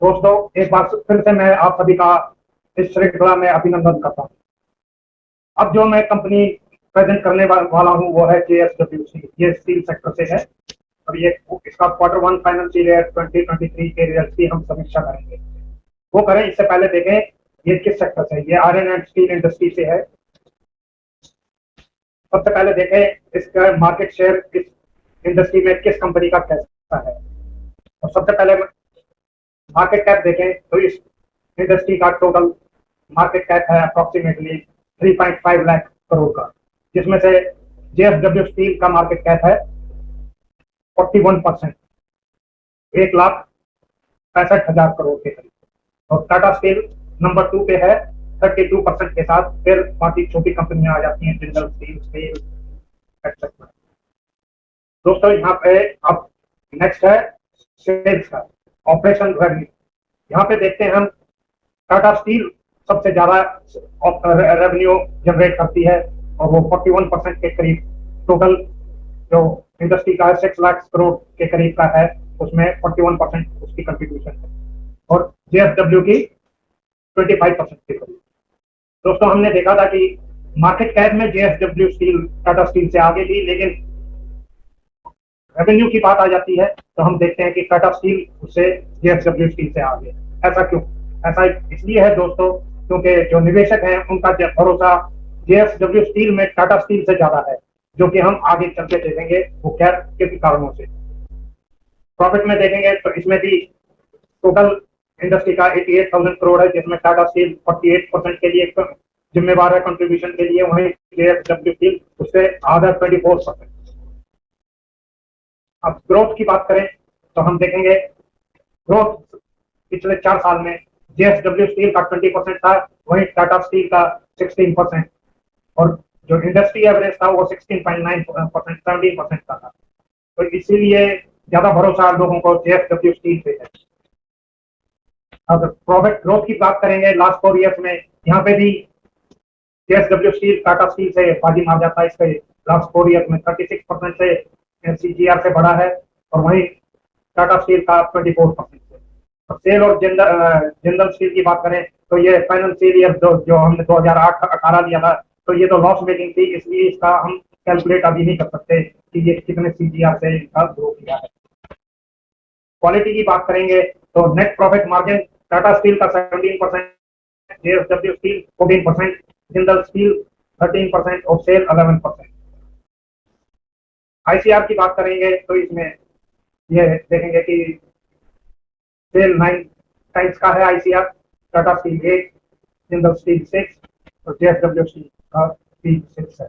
दोस्तों, एक बार फिर से मैं आप सभी का इस श्रृंखला में अभिनंदन करता हूँ। अब जो मैं कंपनी प्रेजेंट करने वाला हूँ वो है JSW स्टील। ये स्टील सेक्टर से है। और ये इसका Q1 फाइनेंशियल ईयर 2023 के रिजल्ट की हम समीक्षा करेंगे। वो करें इससे पहले देखें ये किस सेक्टर से है। ये आयरन एंड स्टील इंडस्ट्री से है। सबसे पहले देखें इसका मार्केट शेयर किस इंडस्ट्री में किस कंपनी का कैसा है। और सबसे पहले मार्केट कैप देखें तो इस इंडस्ट्री का टोटल मार्केट कैप है अप्रोक्सीमेटली 3.5 लाख करोड़ का, जिसमें से JSW स्टील का मार्केट कैप है 41%, 1,65,000 करोड़ के करीब। और टाटा स्टील नंबर 2 पे है 32% के साथ। फिर बाकी छोटी कंपनियां आ जाती हैं, जिंदल स्टील, स्टील एक्सेट्रा। दोस्तों, यहाँ पे अब नेक्स्ट है सेल्स का ऑपरेशन रेवेन्यू। यहाँ पे देखते हैं हम टाटा स्टील सबसे ज्यादा रेवेन्यू जनरेट करती है और वो 41% के करीब टोटल जो इंडस्ट्री का 6 लाख करोड़ के करीब का है, उसमें 41% उसकी कंट्रीब्यूशन है। और JSW की 25% के करीब। दोस्तों, हमने देखा था कि मार्केट कैप में JSW स्टील टाटा स्टील से आगे थी, लेकिन रेवेन्यू की बात आ जाती है तो हम देखते हैं कि टाटा स्टील उससे JSW स्टील से आगे। ऐसा क्यों? ऐसा इसलिए है दोस्तों, क्योंकि जो निवेशक हैं उनका भरोसा JSW स्टील में टाटा स्टील से ज्यादा है, जो कि हम आगे चल के देखेंगे वो क्या किस कारणों से। प्रॉफिट में देखेंगे तो इसमें भी टोटल इंडस्ट्री का 88,000 करोड़ है, जिसमें टाटा स्टील 48% के लिए जिम्मेवार है कंट्रीब्यूशन के लिए, वहीं JSW स्टील उससे आधा 24%। अब ग्रोथ की बात करें तो हम देखेंगे ग्रोथ पिछले 4 साल में JSW स्टील का 20% था, वहीं टाटा स्टील का 16%। और जो इंडस्ट्री एवरेज था वो 16.9%, 17% का था। तो इसीलिए ज्यादा भरोसा लोगों को JSW स्टील पे है। अगर प्रॉफिट ग्रोथ की बात करेंगे लास्ट 4 ईयर्स में, यहाँ पे भी JSW स्टील टाटा स्टील से बाजी मार जाता है। इसके लास्ट 4 ईयर्स में 36% से CGR से बढ़ा है, और वहीं टाटा स्टील का 24% से। और सेल और जिंदल स्टील की बात करें तो ये फाइनेंशियल ईयर जो हमने 2008-18 लिया था, तो ये तो लॉस मेकिंग थी, इसलिए इसका हम कैलकुलेट अभी नहीं कर सकते कि ये कितने CGR से इसका ग्रो किया है। क्वालिटी की बात करेंगे तो net profit margin Tata steel का 17%, JSW स्टील 14%, जिंदल स्टील 13% और सेल 11%। ICR की बात करेंगे तो इसमें ये देखेंगे कि सेल 9 टाइम्स का है ICR, Tata steel 8, Jindal steel 6 और JSW स्टील का 6 है।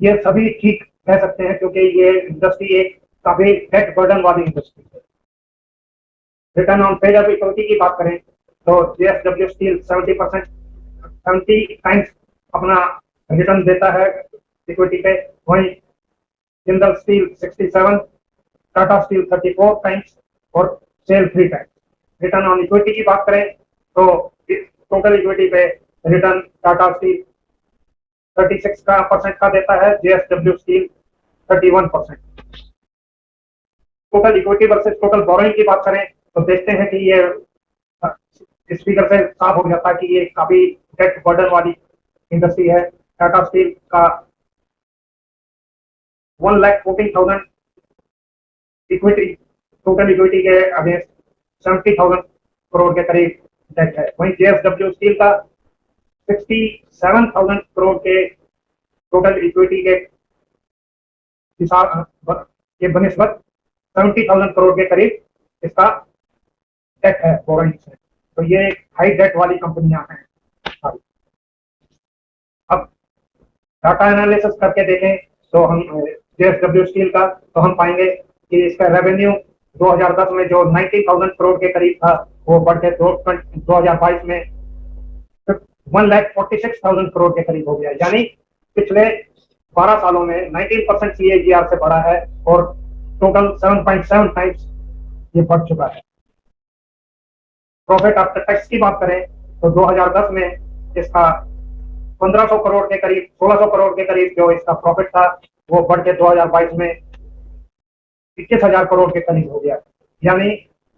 ये सभी ठीक कह सकते हैं क्योंकि ये इंडस्ट्री एक काफी डेट बर्डन वाली इंडस्ट्री है। रिटर्न ऑन पेड इक्विटी की बात करें तो JSW स्टील 70 टाइम्स अपना रिटर्न देता है इक्विटी पे, वहीं Jindal steel 67, Tata steel 34 times और SAIL 3 times. Return on equity की बात करें तो टोटल इक्विटी पे रिटर्न टाटा स्टील 36% का देता है, JSW steel 31%। Total equity versus total borrowing की बात करें तो देखते हैं कि ये इस फिगर से साफ हो जाता है कि ये काफी डेट बर्डन वाली इंडस्ट्री है। टाटा स्टील का 1,14,000 इक्विटी, टोटल इक्विटी के अगेंस्ट 70,000 करोड़ के करीब डेट है। वहीं JSW स्टील का 67,000 करोड़ के टोटल इक्विटी के हिसाब के बनिस्बत 70,000 करोड़ के करीब इसका डेट है बोरोइंग से। तो ये हाई डेट वाली कंपनियां हैं। अब डाटा एनालिसिस करके देखें तो हम JSW स्टील का तो हम पाएंगे कि इसका रेवेन्यू 2010 में जो 19,000 करोड़ के करीब था, वो बढ़ के 2022 में 1,46,000 करोड़ के करीब हो गया। यानी पिछले 12 सालों में 19% CAGR से बढ़ा है और टोटल 7.7 टाइम्स ये बढ़ चुका है। प्रॉफिट आफ्टर टैक्स की बात करें तो 2010 में इसका 1500 करोड़ के करीब, 1600 करोड़ के करीब जो इसका प्रॉफिट था, वो बढ़ के 2022 में 21,000 करोड़ के करीब हो गया। यानी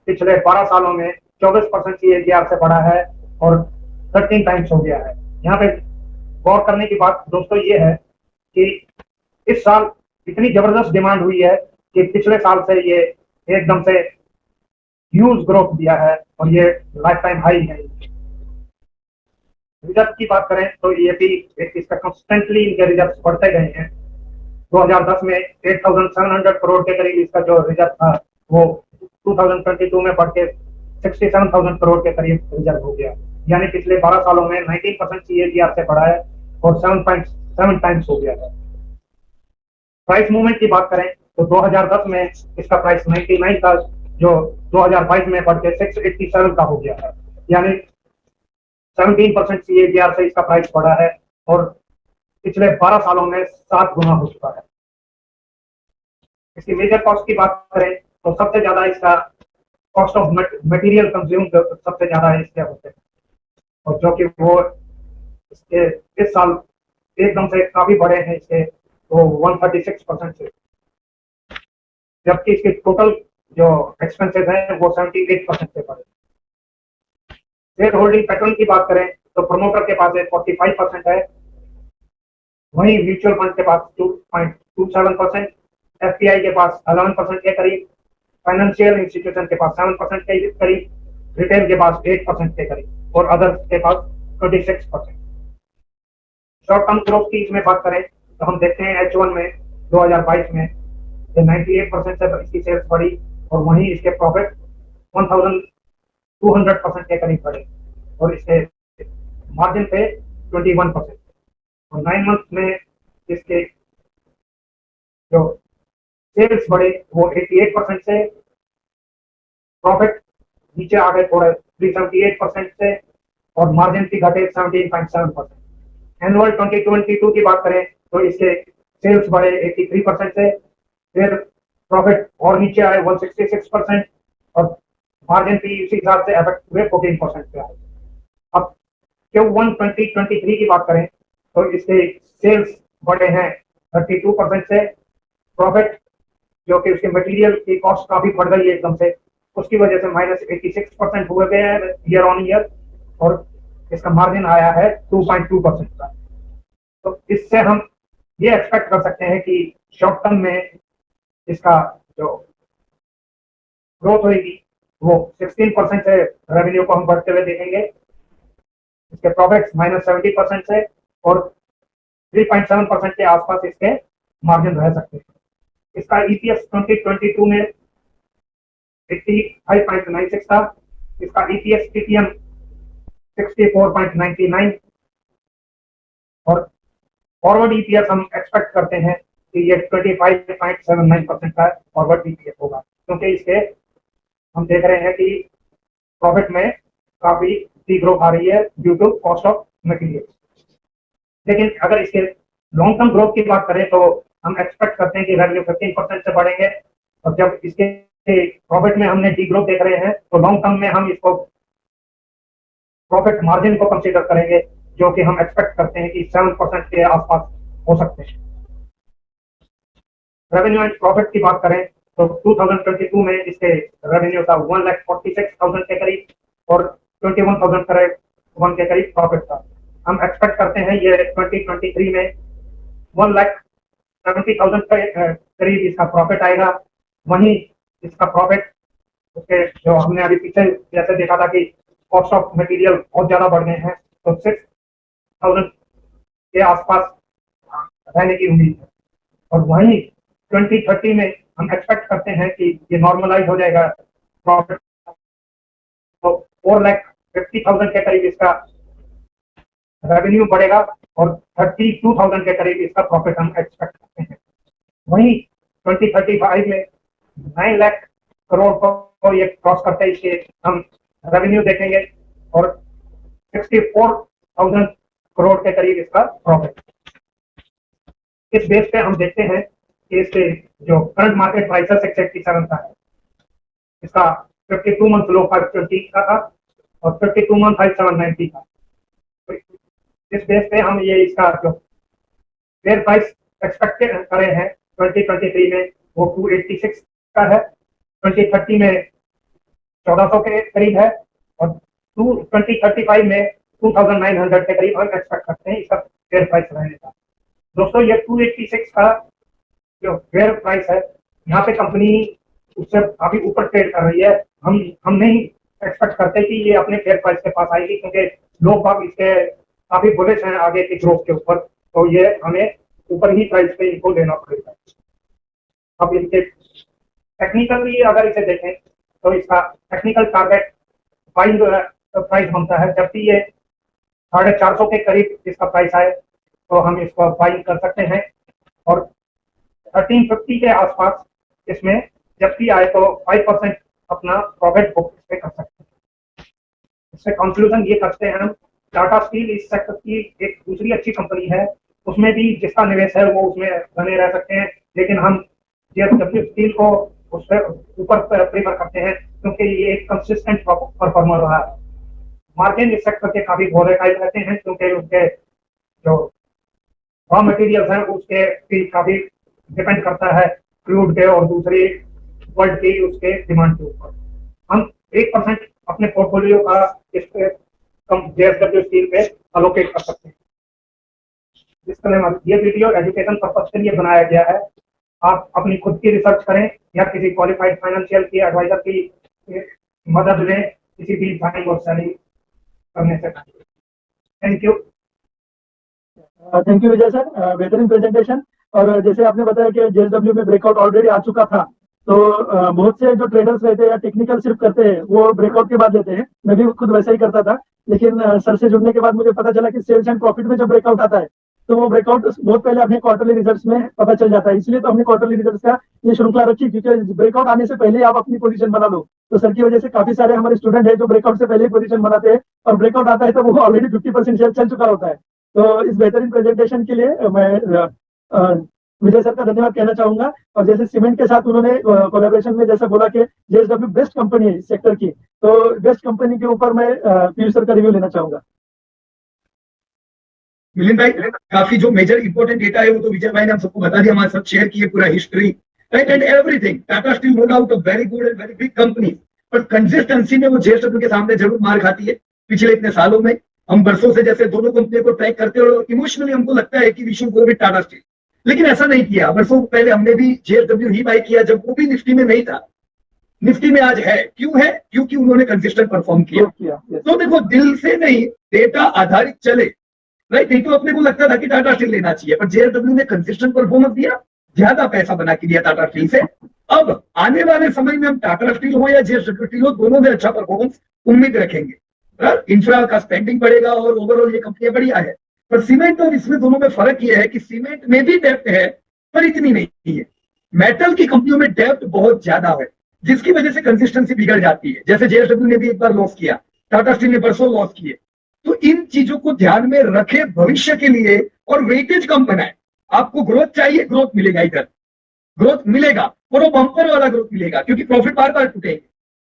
पिछले 12 सालों में 24% CAGR से बढ़ा है और 13 टाइम्स हो गया है। यहाँ पे गौर करने की बात दोस्तों ये है कि इस साल इतनी जबरदस्त डिमांड हुई है कि पिछले साल से ये एकदम से ह्यूज ग्रोथ दिया है और ये लाइफ टाइम हाई है। रिजर्व की बात करें तो ये भी इसका कंस्टेंटली इनके रिजर्व बढ़ते गए हैं। 2010 में 8,700 करोड़ के करीब इसका जो रिजर्व था वो 2022 में बढ़ के 67,000 करोड़ के करीब रिजर्व हो गया। यानी पिछले 12 सालों में 19% CAGR से बढ़ा है और 7.7 टाइम्स हो गया है। प्राइस मूवमेंट की बात करें तो 2010 में इसका प्राइस 99 था, जो 2022 में बढ़ के 687 का हो गया है। यानी 17% CAGR से इसका प्राइस बढ़ा है और पिछले 12 सालों में 7 गुना हो चुका है। इसकी मेजर कॉस्ट की बात करें तो सबसे ज्यादा इसका कॉस्ट ऑफ मटेरियल कंज्यूम सबसे ज्यादा इसके होते हैं और जो कि वो इसके इस साल एकदम से काफी बड़े हैं इसके वो 136% से, जबकि इसके टोटल जो एक्सपेंसेस हैं वो 78% से बढ़े। शेयर होल्डिंग पैटर्न की बात करें तो प्रमोटर के पास 45% है, वहीं म्यूचुअल फंड के पास 2.27%, FPI के पास 11% के करीब, फाइनेंशियल इंस्टीट्यूशन के पास 7% के करीब, रिटेल के पास 8% के करीब और अदर्स के पास 26%। शॉर्ट टर्म ग्रोथ की इसमें बात करें तो हम देखते हैं H1 में 2022 में 98% से इसकी सेल्स बढ़ी और वहीं इसके प्रॉफिट 1200% के करीब बढ़े और इसके मार्जिन पे 21% और 9 मंथ में इसके जो सेल्स बढ़े वो 88% से, प्रॉफिट नीचे आ गए थोड़े 378% से और मार्जिन की घटे 17.7%। एनुअल 2022 की बात करें तो इसके सेल्स बढ़े 83% से, फिर प्रॉफिट और नीचे आए 166% और मार्जिन भी इसी हिसाब से अफेक्ट हुए 14% पे आए। अब Q1 2023 की बात करें तो इसके सेल्स बढ़े हैं 32% से, प्रॉफिट जो कि उसके मटेरियल की कॉस्ट काफी बढ़ गई है एकदम से, उसकी वजह से -86% हुए गए हैं ईयर ऑन ईयर और इसका मार्जिन आया है 2.2% का। तो इससे हम ये एक्सपेक्ट कर सकते हैं कि शॉर्ट टर्म में इसका जो ग्रोथ होगी वो 16% से रेवेन्यू को हम बढ़ते हुए देखेंगे, इसके प्रॉफिट्स -70% से और 3.7% के आसपास इसके मार्जिन रह सकते हैं। इसका EPS 2022 में 85.96 था, इसका EPS TTM 64.99 और फॉरवर्ड EPS हम एक्सपेक्ट करते हैं कि ये 25.79% का फॉरवर्ड EPS होगा, क्योंकि इसके हम देख रहे हैं कि प्रॉफिट में काफी ग्रोथ आ रही है due to cost of material. लेकिन अगर इसके लॉन्ग टर्म ग्रोथ की बात करें तो हम एक्सपेक्ट करते हैं कि रेवेन्यू 15% से बढ़ेंगे और जब इसके प्रॉफिट में हमने डी ग्रोथ देख रहे हैं तो लॉन्ग टर्म में हम इसको प्रॉफिट मार्जिन को कंसीडर करेंगे, जो कि हम एक्सपेक्ट करते हैं कि 7% के आसपास हो सकते हैं। रेवेन्यू एंड प्रॉफिट की बात करें तो 2022 में इसके रेवेन्यू था 1,46,000 के करीब और 21,000 के करीब प्रॉफिट था। हम एक्सपेक्ट करते हैं ये 2023 में 1,70,000 के करीब इसका प्रॉफिट आएगा। वहीं इसका प्रॉफिट उसके जो हमने अभी पीछे जैसे देखा था कि कॉस्ट ऑफ मटेरियल बहुत ज्यादा बढ़ गए हैं तो 6,000 के आसपास रहने की उम्मीद है और वहीं 2030 में हम एक्सपेक्ट करते हैं कि ये नॉर्मलाइज हो जाएगा प्रॉफिट, तो 4,50,000 के करीब इसका रेवेन्यू बढ़ेगा और 32,000 के करीब इसका प्रॉफिट हम एक्सपेक्ट करते हैं। वहीं 2035 में 9 लाख करोड़ को ये क्रॉस करते इसके हम रेवेन्यू देखेंगे और 64,000 करोड़ के करीब इसका प्रॉफिट। इस बेस पे हम देखते हैं कि इसके जो करंट मार्केट प्राइस है 687 का है, इसका 52 मंथ लो 520 का था और 52 मंथ हाई 790 का। तो इस बेस पे हम ये इसका जो शेयर प्राइस एक्सपेक्ट कर रहे हैं 2023 में वो 286 का है, 2030 में 1400 के करीब है, और 2035 में 2900 के करीब हम एक्सपेक्ट करते हैं इसका फेयर प्राइस रहने का। दोस्तों ये 286 का जो फेयर प्राइस है, यहाँ पे कंपनी उससे काफी ऊपर ट्रेड कर रही है। हम नहीं एक्सपेक्ट करते कि ये अपने फेयर प्राइस के पास आएगी, क्योंकि लोग बाग इसके काफी बुलिश हैं आगे की ग्रोथ के ऊपर, तो ये हमें ऊपर ही प्राइस पे इनको लेना पड़ेगा। अब इनके टेक्निकली अगर इसे देखें तो इसका टेक्निकल टारगेट बाइंग प्राइस बनता है, जबकि ये 450 के करीब इसका प्राइस आए तो हम इसको बाइंग कर सकते हैं, और 1350 के आसपास इसमें जबकि आए तो 5% अपना प्रॉफिट बुक पे कर सकते हैं। इससे कंक्लूजन ये करते हैं हम, टाटा स्टील इस सेक्टर की एक दूसरी अच्छी कंपनी है, उसमें भी जिसका निवेश है वो उसमें बने रह सकते हैं, लेकिन हम जेएसडब्ल्यू स्टील को उससे ऊपर प्रेफर करते हैं, क्योंकि ये एक कंसिस्टेंट परफॉर्मर रहा है। मार्जिन इस सेक्टर के काफी वोलेटाइल रहते हैं, क्योंकि उनके जो रॉ मटेरियल्स हैं उसके भी काफी डिपेंड करता है क्रूड के और दूसरी वर्ल्ड की उसके डिमांड के ऊपर। हम 1% अपने पोर्टफोलियो का इस पे कम जेएसडब्ल्यू स्टील पे अलोकेट कर सकते हैं। डिस्क्लेमर, ये वीडियो एजुकेशन पर्पज के लिए बनाया गया है, आप अपनी खुद की रिसर्च करें या किसी क्वालिफाइड फाइनेंशियल की एडवाइजर की मदद लें किसी भी बाइंग और सेलिंग करने से। Thank you. Thank you Vijay sir, बेहतरीन प्रेजेंटेशन। और जैसे आपने बताया कि जेएसडब्ल्यू में ब्रेकआउट ऑलरेडी आ चुका था, तो बहुत से जो ट्रेडर्स रहते हैं या टेक्निकल सिर्फ करते हैं वो ब्रेकआउट के बाद लेते हैं। मैं भी खुद वैसा ही करता था, लेकिन सर से जुड़ने के बाद मुझे पता चला कि सेल्स एंड प्रॉफिट में जब ब्रेकआउट आता है तो वो ब्रेकआउट बहुत पहले अपने क्वार्टरली रिजल्ट्स में पता चल जाता है। इसलिए तो हमने क्वार्टरली रिजल्ट्स का ये श्रृंखला रखी, क्योंकि ब्रेकआउट आने से पहले आप अपनी पोजीशन बना लो। तो सर की वजह से काफी सारे हमारे स्टूडेंट है जो ब्रेकआउट से पहले पोजीशन बनाते हैं, और ब्रेकआउट आता है तो वो ऑलरेडी 50% शेयर चल चुका होता है। तो इस बेहतरीन प्रेजेंटेशन के लिए मैं विजय सर का धन्यवाद कहना चाहूंगा। और जैसे सीमेंट के साथ उन्होंने कोलैबोरेशन में जैसा बोला कि जेएसडब्ल्यू बेस्ट कंपनी है इस सेक्टर की, तो बेस्ट कंपनी के ऊपर मैं पीयूष सर का रिव्यू लेना चाहूंगा। मिलिंद भाई, काफी जो मेजर इंपॉर्टेंट डेटा है वो तो विजय भाई ने हम सबको बता दिया, हमारे साथ शेयर किए पूरा history, right, and everything. Tata steel no doubt a very good and very big company, but consistency में वो जेएसडब्ल्यू के सामने जरूर मार खाती है। पिछले इतने सालों में हम बरसों से जैसे दोनों कंपनियों को ट्रैक करते हैं और इमोशनली हमको लगता है कि we should go with Tata steel, लेकिन ऐसा नहीं किया। बरसों पहले हमने भी जेएसडब्ल्यू ही बाय किया जब वो भी निफ्टी में नहीं था, निफ्टी में आज है। क्यों है? क्योंकि उन्होंने कंसिस्टेंट परफॉर्म किया। तो देखो, दिल से नहीं, डेटा आधारित चले, राइट। नहीं तो अपने को लगता था कि टाटा स्टील लेना चाहिए, पर जेएसडब्ल्यू ने कंसिस्टेंट परफॉर्मेंस दिया, ज्यादा पैसा बना के दिया टाटा स्टील से। अब आने वाले समय में हम टाटा स्टील हो या जेएसडब्ल्यू स्टील हो, दोनों में अच्छा परफॉर्मेंस उम्मीद रखेंगे। इंफ्रा का स्पेंडिंग बढ़ेगा और ओवरऑल ये कंपनियां बढ़िया है। पर सीमेंट और इसमें दोनों में फर्क यह है कि सीमेंट में भी डेप्थ है पर इतनी नहीं है। मेटल की कंपनियों में डेप्थ बहुत ज्यादा है, जिसकी वजह से कंसिस्टेंसी बिगड़ जाती है। जैसे जेएसडब्ल्यू ने भी एक बार लॉस किया, टाटा स्टील ने परसों लॉस किए। तो इन चीजों को ध्यान में रखे भविष्य के लिए, और वेटेज कम बनाए। आपको ग्रोथ चाहिए, ग्रोथ मिलेगा, इधर ग्रोथ मिलेगा और वो बम्पर वाला ग्रोथ मिलेगा, क्योंकि प्रॉफिट बार बार टूटेंगे।